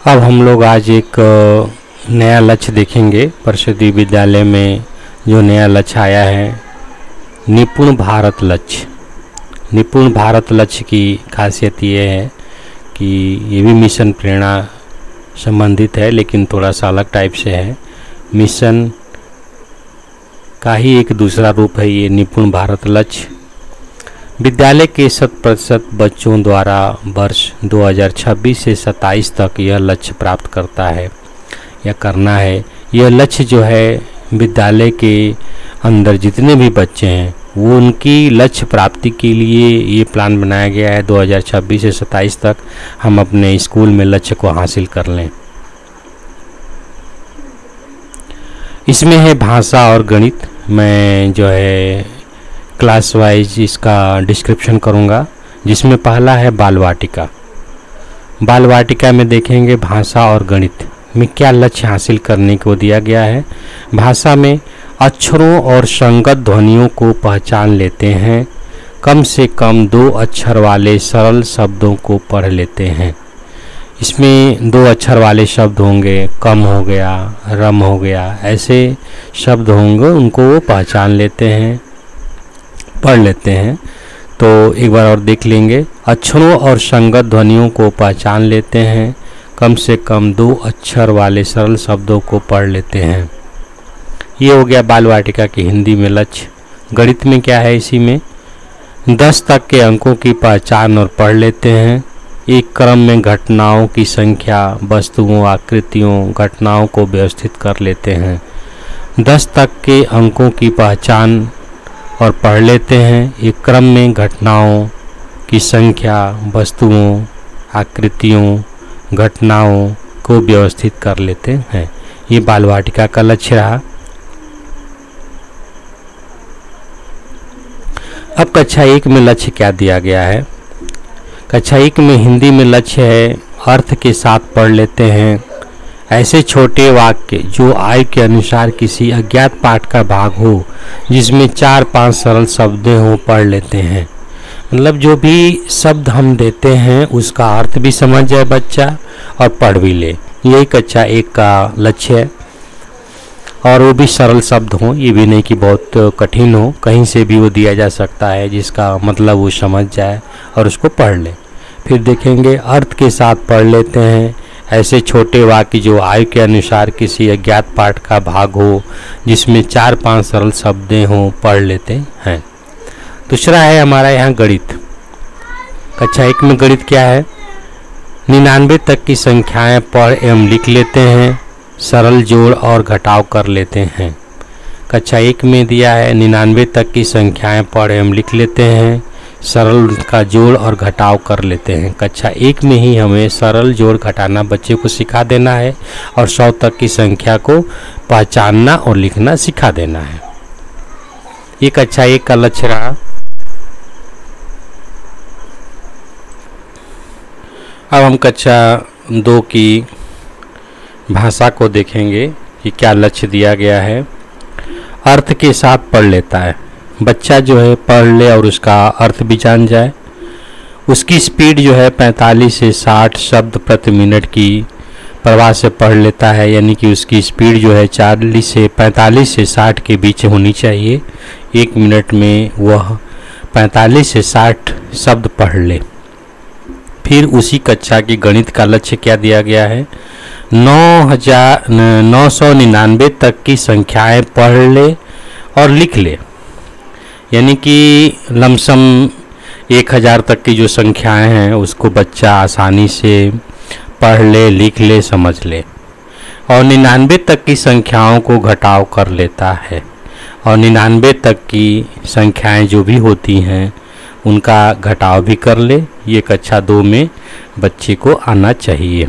अब हम लोग आज एक नया लक्ष्य देखेंगे। परिषदीय विद्यालय में जो नया लक्ष्य आया है, निपुण भारत लक्ष्य। निपुण भारत लक्ष्य की खासियत ये है कि ये भी मिशन प्रेरणा संबंधित है, लेकिन थोड़ा सा अलग टाइप से है। मिशन का ही एक दूसरा रूप है ये निपुण भारत लक्ष्य। विद्यालय के 100% बच्चों द्वारा वर्ष 2026 से 27 तक यह लक्ष्य प्राप्त करता है या करना है। यह लक्ष्य जो है विद्यालय के अंदर जितने भी बच्चे हैं वो उनकी लक्ष्य प्राप्ति के लिए ये प्लान बनाया गया है। 2026 से 27 तक हम अपने स्कूल में लक्ष्य को हासिल कर लें। इसमें है भाषा और गणित। मैं जो है क्लास वाइज इसका डिस्क्रिप्शन करूँगा, जिसमें पहला है बाल वाटिका। बाल वाटिका में देखेंगे भाषा और गणित में क्या लक्ष्य हासिल करने को दिया गया है। भाषा में अक्षरों और संगत ध्वनियों को पहचान लेते हैं। कम से कम 2 अक्षर वाले सरल शब्दों को पढ़ लेते हैं। इसमें 2 अक्षर वाले शब्द होंगे, कम हो गया, रम हो गया, ऐसे शब्द होंगे, उनको वो पहचान लेते हैं, पढ़ लेते हैं। तो एक बार और देख लेंगे। अक्षरों और संगत ध्वनियों को पहचान लेते हैं। कम से कम 2 अक्षर वाले सरल शब्दों को पढ़ लेते हैं। ये हो गया बाल वाटिका की हिंदी में लक्ष्य। गणित में क्या है, इसी में 10 तक के अंकों की पहचान और पढ़ लेते हैं। एक क्रम में घटनाओं की संख्या, वस्तुओं, आकृतियों, घटनाओं को व्यवस्थित कर लेते हैं। 10 तक के अंकों की पहचान और पढ़ लेते हैं। एक क्रम में घटनाओं की संख्या, वस्तुओं, आकृतियों, घटनाओं को व्यवस्थित कर लेते हैं। ये बाल वाटिका का लक्ष्य रहा। अब कक्षा 1 में लक्ष्य क्या दिया गया है। कक्षा 1 में हिंदी में लक्ष्य है अर्थ के साथ पढ़ लेते हैं। ऐसे छोटे वाक्य जो आयु के अनुसार किसी अज्ञात पाठ का भाग हो, जिसमें 4-5 सरल शब्द हों, पढ़ लेते हैं। मतलब जो भी शब्द हम देते हैं उसका अर्थ भी समझ जाए बच्चा और पढ़ भी ले। यही कक्षा 1 का लक्ष्य है। और वो भी सरल शब्द हों, ये भी नहीं कि बहुत कठिन हो, कहीं से भी वो दिया जा सकता है जिसका मतलब वो समझ जाए और उसको पढ़ ले। फिर देखेंगे अर्थ के साथ पढ़ लेते हैं। ऐसे छोटे वाक्य जो आयु के अनुसार किसी अज्ञात पाठ का भाग हो, जिसमें 4-5 सरल शब्द हों, पढ़ लेते हैं। दूसरा है हमारा यहाँ गणित। कक्षा 1 में गणित क्या है, 99 तक की संख्याएं पढ़ एवं लिख लेते हैं। सरल जोड़ और घटाव कर लेते हैं। कक्षा 1 में दिया है 99 तक की संख्याएं पढ़ एवं लिख लेते हैं। सरल का जोड़ और घटाव कर लेते हैं। कक्षा 1 में ही हमें सरल जोड़ घटाना बच्चे को सिखा देना है और 100 तक की संख्या को पहचानना और लिखना सिखा देना है। ये कक्षा 1 का लक्ष्य रहा। अब हम कक्षा 2 की भाषा को देखेंगे कि क्या लक्ष्य दिया गया है। अर्थ के साथ पढ़ लेता है। बच्चा जो है पढ़ ले और उसका अर्थ भी जान जाए। उसकी स्पीड जो है 45 से 60 शब्द प्रति मिनट की प्रवाह से पढ़ लेता है, यानी कि उसकी स्पीड जो है 45 से 60 के बीच होनी चाहिए। 1 मिनट में वह 45 से 60 शब्द पढ़ ले। फिर उसी कक्षा की गणित का लक्ष्य क्या दिया गया है, 999 तक की संख्याएं पढ़ ले और लिख ले, यानी कि लमसम 1000 तक की जो संख्याएं हैं उसको बच्चा आसानी से पढ़ ले, लिख ले, समझ ले। और 99 तक की संख्याओं को घटाव कर लेता है। और 99 तक की संख्याएं जो भी होती हैं उनका घटाव भी कर ले। ये कक्षा 2 में बच्चे को आना चाहिए।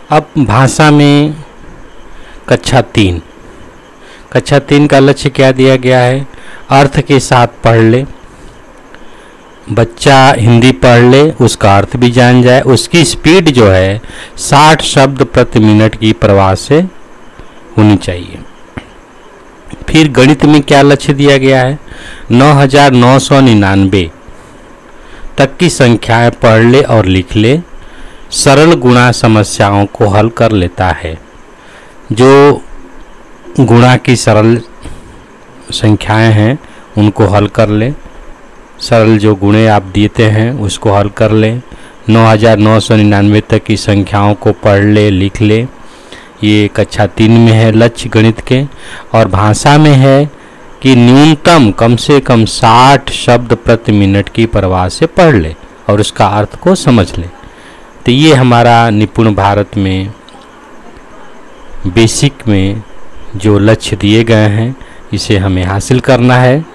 अब भाषा में कक्षा 3 का लक्ष्य क्या दिया गया है, अर्थ के साथ पढ़ ले। बच्चा हिंदी पढ़ ले, उसका अर्थ भी जान जाए। उसकी स्पीड जो है 60 शब्द प्रति मिनट की प्रवाह से होनी चाहिए। फिर गणित में क्या लक्ष्य दिया गया है, 9999 तक की संख्याएं पढ़ ले और लिख ले। सरल गुणा समस्याओं को हल कर लेता है। जो गुणा की सरल संख्याएं हैं उनको हल कर ले। सरल जो गुणे आप देते हैं उसको हल कर ले। 9999 तक की संख्याओं को पढ़ ले, लिख ले। ये कक्षा 3 में है लक्ष्य गणित के। और भाषा में है कि न्यूनतम कम से कम 60 शब्द प्रति मिनट की प्रवाह से पढ़ ले और उसका अर्थ को समझ ले। तो ये हमारा निपुण भारत में बेसिक में जो लक्ष्य दिए गए हैं इसे हमें हासिल करना है।